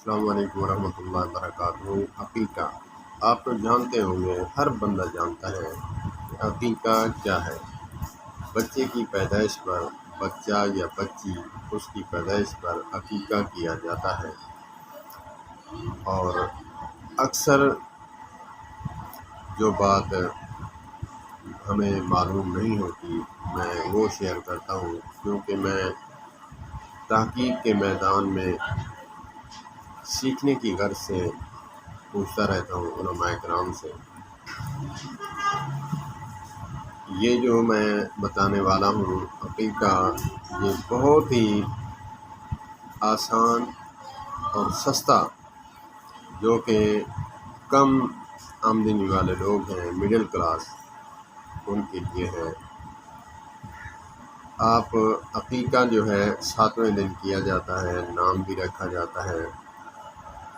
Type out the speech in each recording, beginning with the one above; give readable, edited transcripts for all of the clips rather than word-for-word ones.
السلام علیکم ورحمۃ اللہ وبرکاتہ۔ عقیقہ آپ تو جانتے ہوں گے، ہر بندہ جانتا ہے کہ عقیقہ کیا ہے۔ بچے کی پیدائش پر بچہ یا بچی اس کی پیدائش پر عقیقہ کیا جاتا ہے، اور اکثر جو بات ہمیں معلوم نہیں ہوتی میں وہ شیئر کرتا ہوں، کیونکہ میں تحقیق کے میدان میں سیکھنے کی غرض سے پوچھتا رہتا ہوں علماء کرام سے۔ یہ جو میں بتانے والا ہوں عقیقہ، یہ بہت ہی آسان اور سستا، جو کہ کم آمدنی والے لوگ ہیں، مڈل کلاس، ان کے لیے ہے۔ آپ عقیقہ جو ہے 7ویں دن کیا جاتا ہے، نام بھی رکھا جاتا ہے۔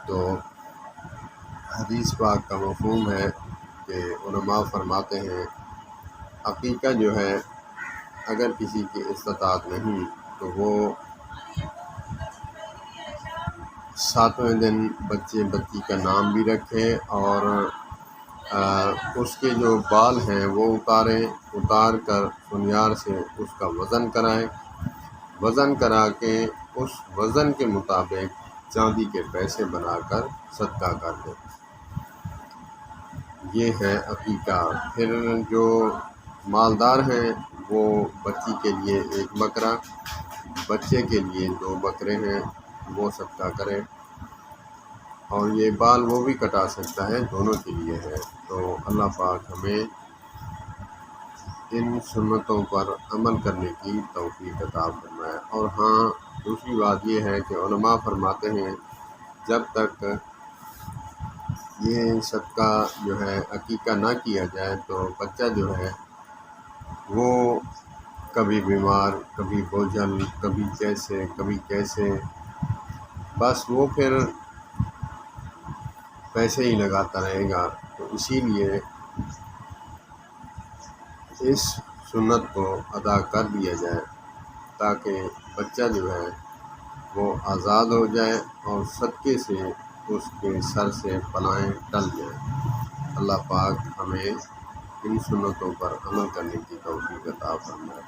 تو حدیث پاک کا مفہوم ہے کہ علماء فرماتے ہیں عقیقہ جو ہے اگر کسی کی استطاعت نہیں تو وہ 7ویں دن بچے بچی کا نام بھی رکھے، اور اس کے جو بال ہیں وہ اتار کر سنیار سے اس کا وزن کرائے، وزن کرا کے اس وزن کے مطابق چاندی کے پیسے بنا کر صدقہ کر دے۔ یہ ہے عقیقہ۔ پھر جو مالدار ہیں وہ بچی کے لیے 1 بکرا، بچے کے لیے 2 بکرے ہیں، وہ صدقہ کرے، اور یہ بال وہ بھی کٹا سکتا ہے، دونوں کے لیے ہے۔ تو اللہ پاک ہمیں ان سنتوں پر عمل کرنے کی توفیق عطا فرمائے۔ اور ہاں، دوسری بات یہ ہے کہ علماء فرماتے ہیں جب تک یہ صدقہ جو ہے عقیقہ نہ کیا جائے تو بچہ جو ہے وہ کبھی بیمار، کبھی بوجھل، کبھی کیسے، بس وہ پھر پیسے ہی لگاتا رہے گا۔ تو اسی لیے اس سنت کو ادا کر دیا جائے تاکہ بچہ جو ہے وہ آزاد ہو جائے اور صدقے سے اس کے سر سے بلائیں ٹل جائیں۔ اللہ پاک ہمیں ان سنتوں پر عمل کرنے کی توفیق عطا فرمائے۔